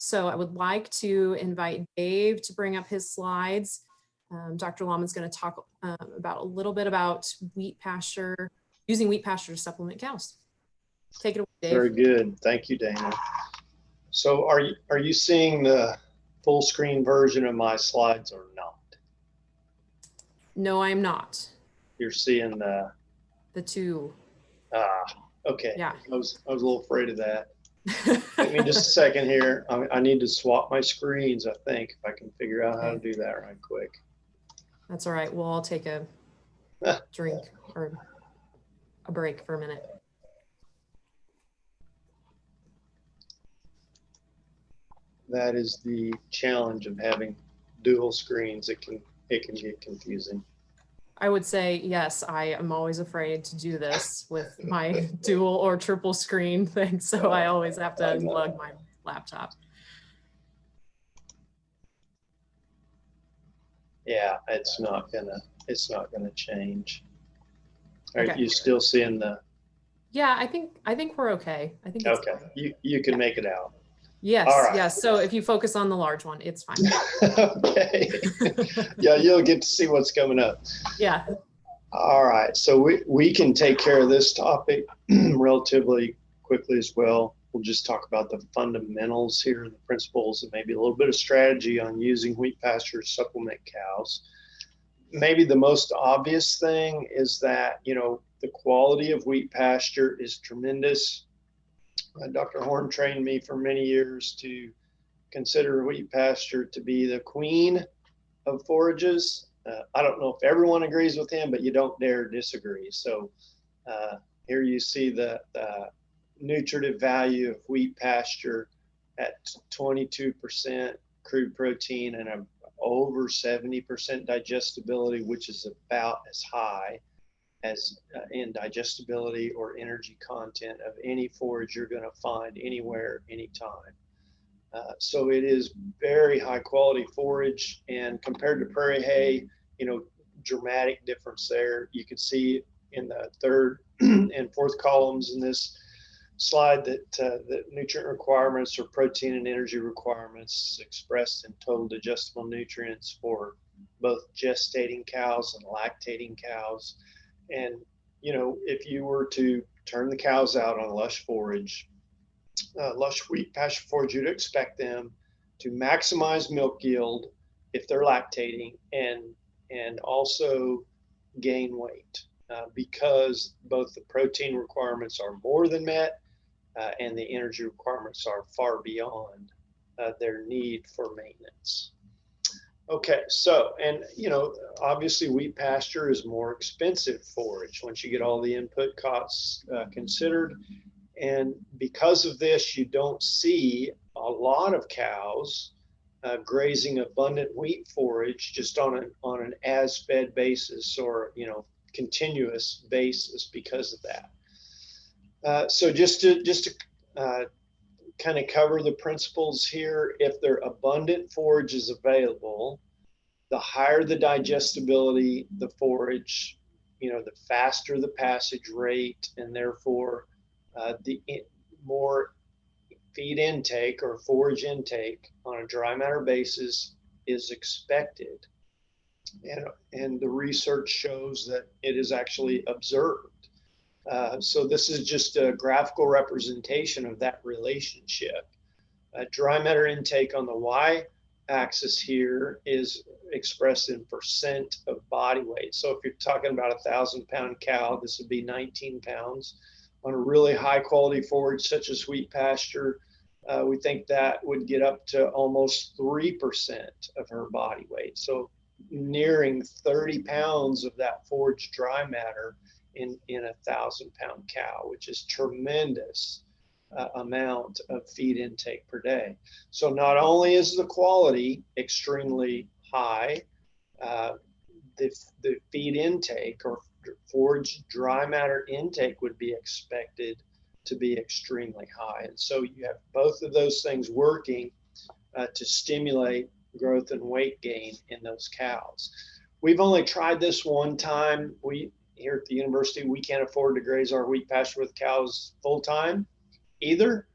So I would like to invite Dave to bring up his slides. Dr. Lalman's going to talk about a little bit about wheat pasture, using wheat pasture to supplement cows. Take it away, Dave. Very good. Thank you, Dana. So are you seeing the full screen version of my slides or not? No, I'm not. You're seeing the two. Okay. Yeah. I was a little afraid of that. Give me just a second here. I need to swap my screens, I think, if I can figure out how to do that right quick. That's all right. We'll all take a drink or a break for a minute. That is the challenge of having dual screens. It can get confusing. I would say, yes, I am always afraid to do this with my dual or triple screen thing. So I always have to unplug my laptop. Yeah, it's not gonna change. Are you still seeing the? Yeah, I think we're okay. I think it's okay. Fine. You can make it out. Yes. All right. Yes. So if you focus on the large one, it's fine. Okay. Yeah, you'll get to see what's coming up. Yeah. All right. So we can take care of this topic relatively quickly as well. We'll just talk about the fundamentals here, the principles, and maybe a little bit of strategy on using wheat pasture to supplement cows. Maybe the most obvious thing is that, the quality of wheat pasture is tremendous. Dr. Horn trained me for many years to consider wheat pasture to be the queen of forages. I don't know if everyone agrees with him, but you don't dare disagree. So here you see the nutritive value of wheat pasture at 22% crude protein and over 70% digestibility, which is about as high as in digestibility or energy content of any forage you're going to find anywhere, anytime. So it is very high quality forage, and compared to prairie hay, dramatic difference there. You can see in the third and fourth columns in this slide that the nutrient requirements or protein and energy requirements expressed in total digestible nutrients for both gestating cows and lactating cows. And, if you were to turn the cows out on lush forage, lush wheat pasture forage, you'd expect them to maximize milk yield if they're lactating and also gain weight because both the protein requirements are more than met and the energy requirements are far beyond their need for maintenance. Okay, so, and obviously wheat pasture is more expensive forage once you get all the input costs considered. And because of this, you don't see a lot of cows grazing abundant wheat forage just on an as-fed basis or continuous basis because of that. So just to kind of cover the principles here, if their abundant forage is available, the higher the digestibility, the forage, the faster the passage rate, and therefore the more feed intake or forage intake on a dry matter basis is expected. And the research shows that it is actually observed. So this is just a graphical representation of that relationship. Dry matter intake on the y-axis here is expressed in percent of body weight. So if you're talking about a 1,000-pound cow, this would be 19 pounds. On a really high quality forage such as wheat pasture, we think that would get up to almost 3% of her body weight. So nearing 30 pounds of that forage dry matter in a 1,000-pound cow, which is tremendous amount of feed intake per day. So not only is the quality extremely high, the feed intake or forage dry matter intake would be expected to be extremely high. And so you have both of those things working to stimulate growth and weight gain in those cows. We've only tried this one time. Here at the university, we can't afford to graze our wheat pasture with cows full time either.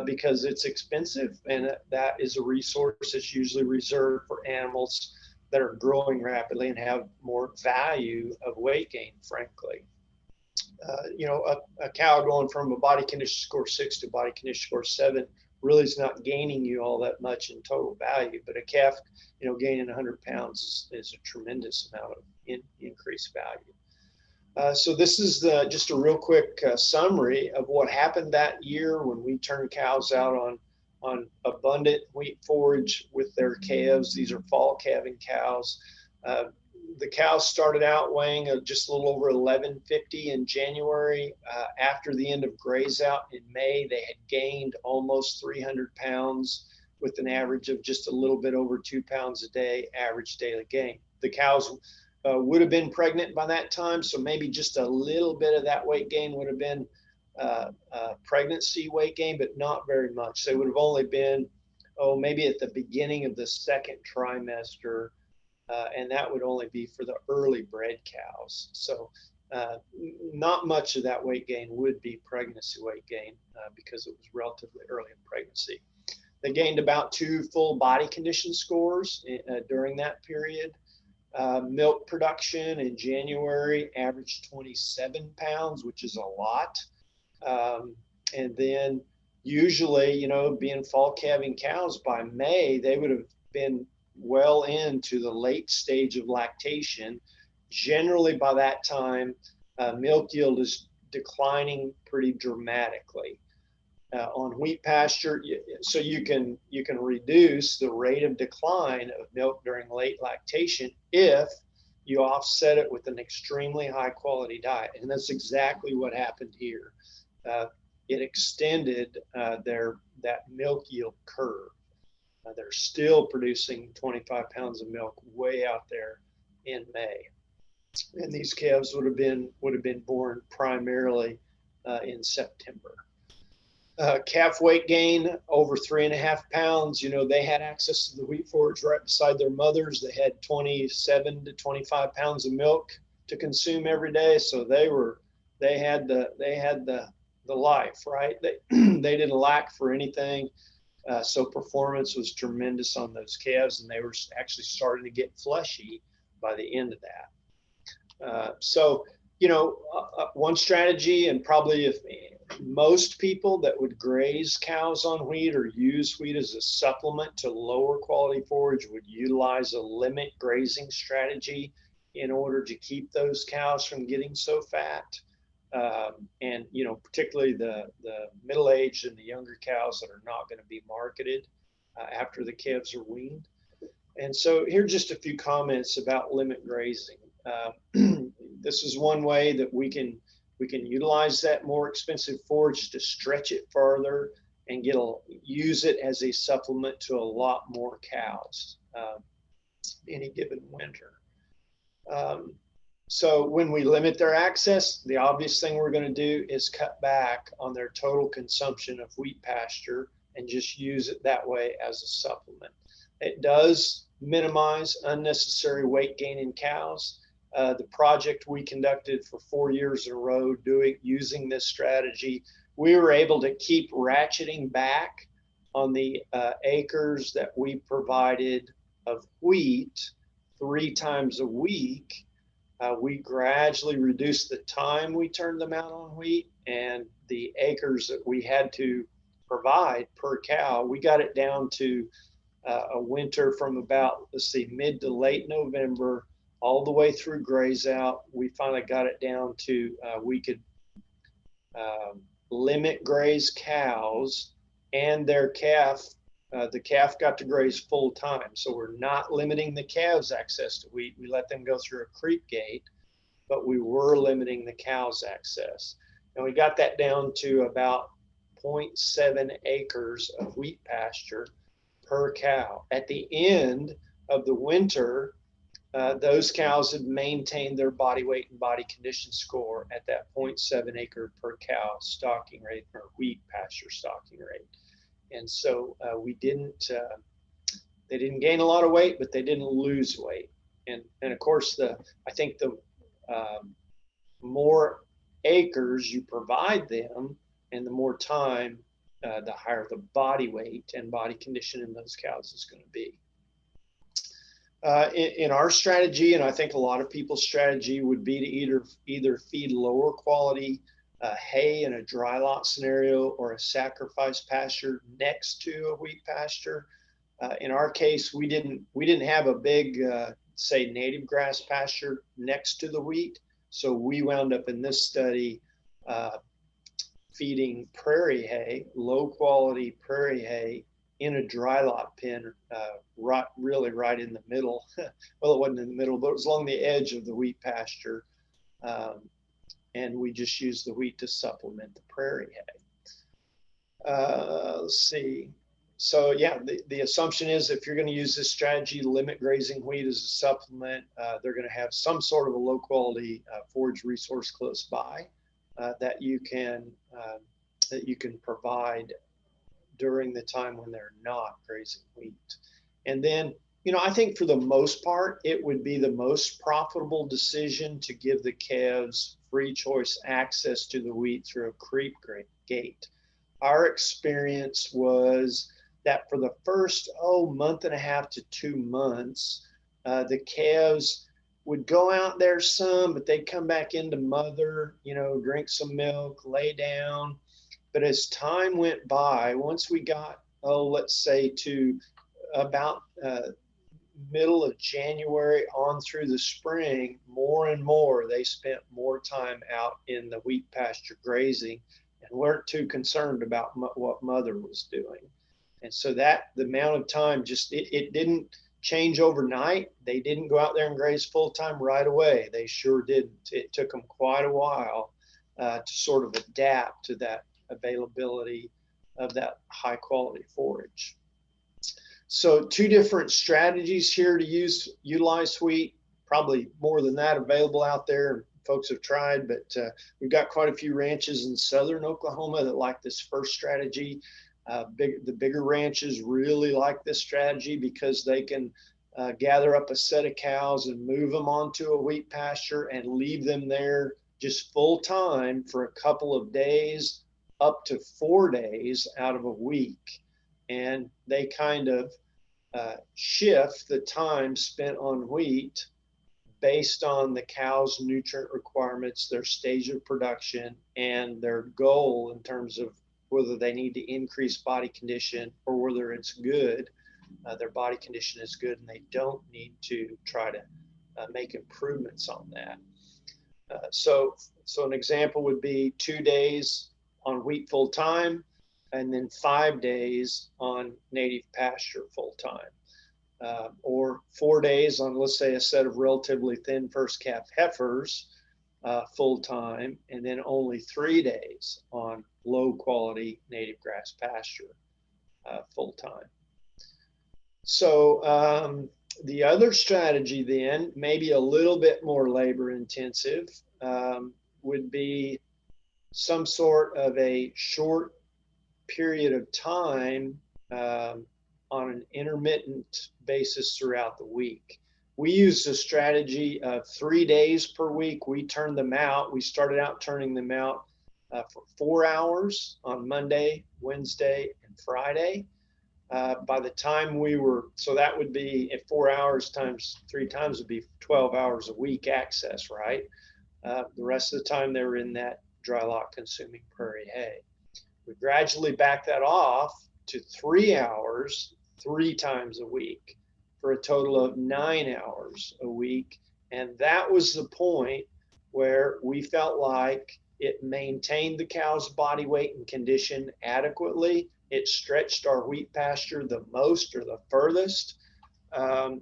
because it's expensive, and that is a resource that's usually reserved for animals that are growing rapidly and have more value of weight gain, frankly. A cow going from a body condition score 6 to body condition score 7 really is not gaining you all that much in total value, but a calf, gaining 100 pounds is a tremendous amount of increased value. So this is just a real quick summary of what happened that year when we turned cows out on abundant wheat forage with their calves. These are fall calving cows. The cows started out weighing just a little over 1150 in January. After the end of graze out in May, they had gained almost 300 pounds with an average of just a little bit over 2 pounds a day average daily gain. The cows would have been pregnant by that time, so maybe just a little bit of that weight gain would have been pregnancy weight gain, but not very much. They would have only been, maybe at the beginning of the second trimester, and that would only be for the early bred cows. So not much of that weight gain would be pregnancy weight gain because it was relatively early in pregnancy. They gained about 2 full body condition scores during that period. Milk production in January averaged 27 pounds, which is a lot. And then usually, being fall calving cows, by May, they would have been well into the late stage of lactation. Generally, by that time, milk yield is declining pretty dramatically. On wheat pasture, so you can reduce the rate of decline of milk during late lactation if you offset it with an extremely high quality diet, and that's exactly what happened here. It extended that milk yield curve. They're still producing 25 pounds of milk way out there in May, and these calves would have been born primarily in September. Calf weight gain over 3.5 pounds. They had access to the wheat forage right beside their mothers. They had 27 to 25 pounds of milk to consume every day, so they had the life, right? They didn't lack for anything. So performance was tremendous on those calves, and they were actually starting to get fleshy by the end of that. One strategy, and probably if most people that would graze cows on wheat or use wheat as a supplement to lower quality forage would utilize a limit grazing strategy in order to keep those cows from getting so fat. And particularly the middle-aged and the younger cows that are not going to be marketed after the calves are weaned. And so here are just a few comments about limit grazing. This is one way that we can utilize that more expensive forage to stretch it further and use it as a supplement to a lot more cows any given winter. So when we limit their access, the obvious thing we're going to do is cut back on their total consumption of wheat pasture and just use it that way as a supplement. It does minimize unnecessary weight gain in cows. The project we conducted for 4 years in a row using this strategy, we were able to keep ratcheting back on the acres that we provided of wheat 3 times a week. We gradually reduced the time we turned them out on wheat, and the acres that we had to provide per cow, we got it down to a winter from about, mid to late November all the way through graze out. We finally got it down to we could limit graze cows and their calf. The calf got to graze full time. So we're not limiting the calves' access to wheat. We let them go through a creep gate, but we were limiting the cows' access. And we got that down to about 0.7 acres of wheat pasture per cow. At the end of the winter, those cows had maintained their body weight and body condition score at that 0.7 acre per cow stocking rate, or wheat pasture stocking rate. And so they didn't gain a lot of weight, but they didn't lose weight. And of course, I think the more acres you provide them and the more time the higher the body weight and body condition in those cows is going to be. In our strategy, and I think a lot of people's strategy would be to either feed lower quality hay in a dry lot scenario or a sacrifice pasture next to a wheat pasture. In our case, we didn't have a big say native grass pasture next to the wheat, so we wound up in this study feeding prairie hay, low quality prairie hay, in a dry lot pen, really right in the middle. Well, it wasn't in the middle, but it was along the edge of the wheat pasture. And we just used the wheat to supplement the prairie hay. Let's see. So yeah, the assumption is if you're going to use this strategy to limit grazing wheat as a supplement, they're going to have some sort of a low quality forage resource close by that you can provide during the time when they're not grazing wheat. And then, I think for the most part, it would be the most profitable decision to give the calves free choice access to the wheat through a creep gate. Our experience was that for the first, month and a half to 2 months, the calves would go out there some, but they'd come back into mother, drink some milk, lay down. But as time went by, once we got, let's say to about middle of January on through the spring, more and more they spent more time out in the wheat pasture grazing and weren't too concerned about what mother was doing. And so that the amount of time just, it didn't change overnight. They didn't go out there and graze full time right away. They sure didn't. It took them quite a while to sort of adapt to that availability of that high quality forage. So 2 different strategies here to utilize wheat, probably more than that available out there. Folks have tried, but we've got quite a few ranches in southern Oklahoma that like this first strategy. The bigger ranches really like this strategy because they can gather up a set of cows and move them onto a wheat pasture and leave them there just full time for a couple of days, up to 4 days out of a week. And they kind of shift the time spent on wheat based on the cow's nutrient requirements, their stage of production, and their goal in terms of whether they need to increase body condition or whether it's good, their body condition is good and they don't need to try to make improvements on that. So an example would be 2 days on wheat full time, and then 5 days on native pasture full time, or 4 days on, let's say, a set of relatively thin first calf heifers full time, and then only 3 days on low quality native grass pasture full time. So the other strategy then, maybe a little bit more labor intensive, would be some sort of a short period of time on an intermittent basis throughout the week. We used a strategy of 3 days per week. We turned them out. We started out turning them out for 4 hours on Monday, Wednesday, and Friday. By the time so that would be at 4 hours times 3 times would be 12 hours a week access, right? The rest of the time they were in that dry lot consuming prairie hay. We gradually backed that off to 3 hours 3 times a week for a total of 9 hours a week. And that was the point where we felt like it maintained the cow's body weight and condition adequately. It stretched our wheat pasture the most or the furthest. And,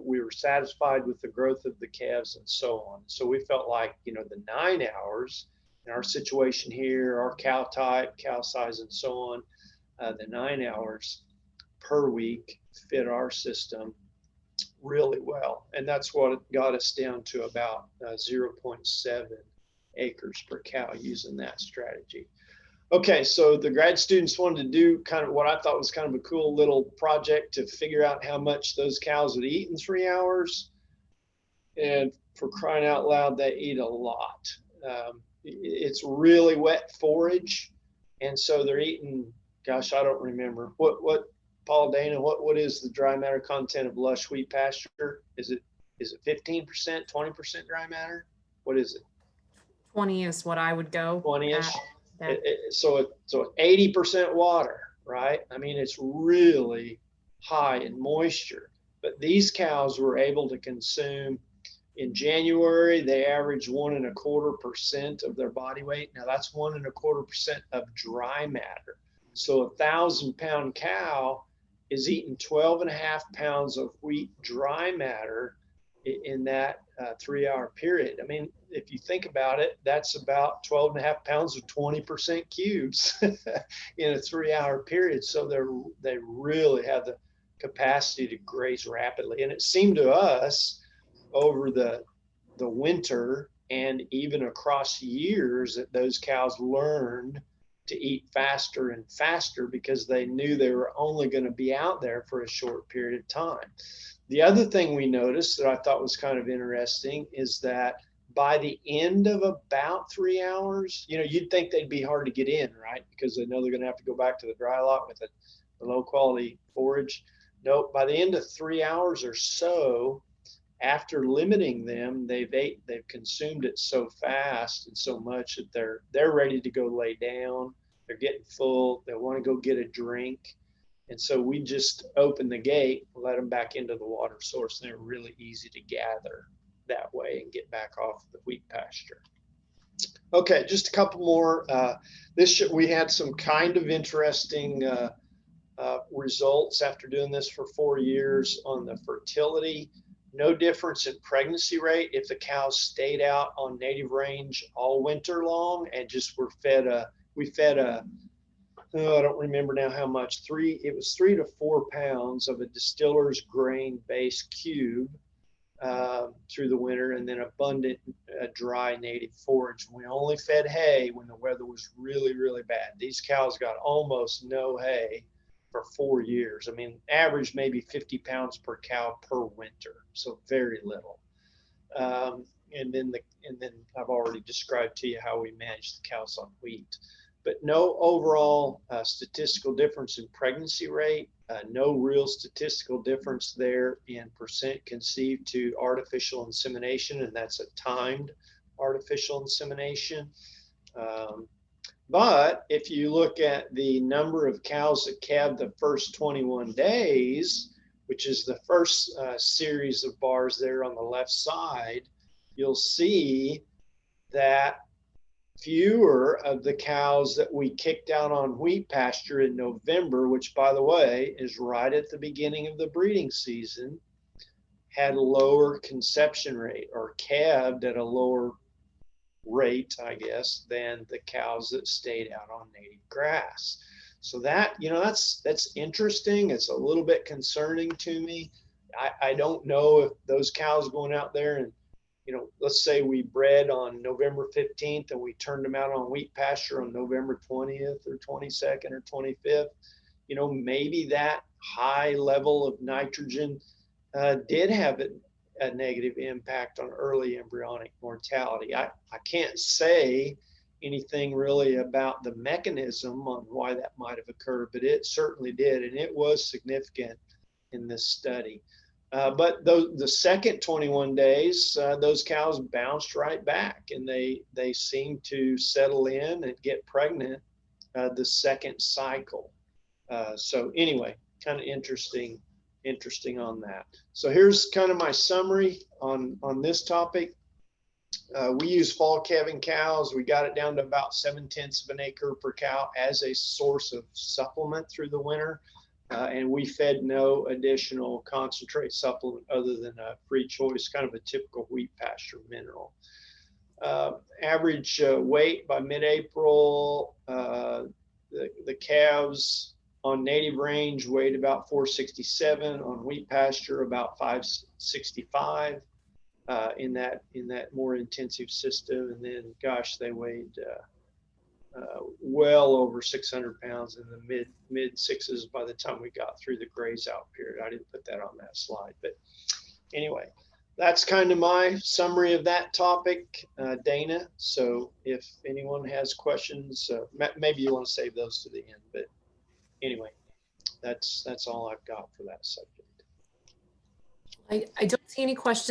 we were satisfied with the growth of the calves and so on. So we felt like, the 9 hours in our situation here, our cow type, cow size, and so on, the 9 hours per week fit our system really well. And that's what got us down to about 0.7 acres per cow using that strategy. Okay, so the grad students wanted to do kind of what I thought was kind of a cool little project to figure out how much those cows would eat in 3 hours. And for crying out loud, they eat a lot. It's really wet forage. And so they're eating, gosh, I don't remember. What, Paul Dana, what is the dry matter content of lush wheat pasture? Is it 15%, 20% dry matter? What is it? 20 is what I would go 20-ish? at. So 80% water, right? I mean, it's really high in moisture. But these cows were able to consume, in January, they averaged 1.25% of their body weight. Now that's 1.25% of dry matter. So a 1,000-pound cow is eating 12.5 pounds of wheat dry matter in that 3-hour period. I mean, if you think about it, that's about 12.5 pounds of 20% cubes in a 3-hour period. So they really have the capacity to graze rapidly. And it seemed to us over the winter and even across years that those cows learned to eat faster and faster because they knew they were only going to be out there for a short period of time. The other thing we noticed that I thought was kind of interesting is that by the end of about 3 hours, you'd think they'd be hard to get in, right? Because they know they're going to have to go back to the dry lot with the low quality forage. Nope, by the end of 3 hours or so, after limiting them, they've consumed it so fast and so much that they're ready to go lay down. They're getting full. They want to go get a drink. And so we just open the gate, let them back into the water source, and they're really easy to gather that way and get back off the wheat pasture. Okay, just a couple more. We had some kind of interesting results after doing this for 4 years on the fertility. No difference in pregnancy rate if the cows stayed out on native range all winter long and just were fed I don't remember now how much, it was 3 to 4 pounds of a distiller's grain based cube through the winter, and then abundant dry native forage. We only fed hay when the weather was really, really bad. These cows got almost no hay for 4 years. I mean, average maybe 50 pounds per cow per winter, so very little. And then I've already described to you how we manage the cows on wheat. But no overall statistical difference in pregnancy rate, no real statistical difference there in percent conceived to artificial insemination, and that's a timed artificial insemination. But if you look at the number of cows that calved the first 21 days, which is the first series of bars there on the left side, you'll see that fewer of the cows that we kicked out on wheat pasture in November, which, by the way, is right at the beginning of the breeding season, had a lower conception rate or calved at a lower rate, I guess, than the cows that stayed out on native grass. So that, that's interesting. It's a little bit concerning to me. I don't know if those cows going out there and, let's say we bred on November 15th and we turned them out on wheat pasture on November 20th or 22nd or 25th, maybe that high level of nitrogen did have a negative impact on early embryonic mortality. I can't say anything really about the mechanism on why that might have occurred, but it certainly did, and it was significant in this study. But the second 21 days, those cows bounced right back, and they seemed to settle in and get pregnant the second cycle. So anyway, kind of interesting on that. So here's kind of my summary on this topic. We use fall calving cows. We got it down to about 7/10 of an acre per cow as a source of supplement through the winter. And we fed no additional concentrate supplement other than a free choice, kind of a typical wheat pasture mineral. Average weight by mid-April, the calves on native range weighed about 467, on wheat pasture about 565 in that more intensive system. And then, gosh, they weighed well over 600 pounds in the mid sixes by the time we got through the graze out period. I didn't put that on that slide, but anyway, that's kind of my summary of that topic, Dana. So if anyone has questions, maybe you want to save those to the end. But anyway, that's all I've got for that subject. I don't see any questions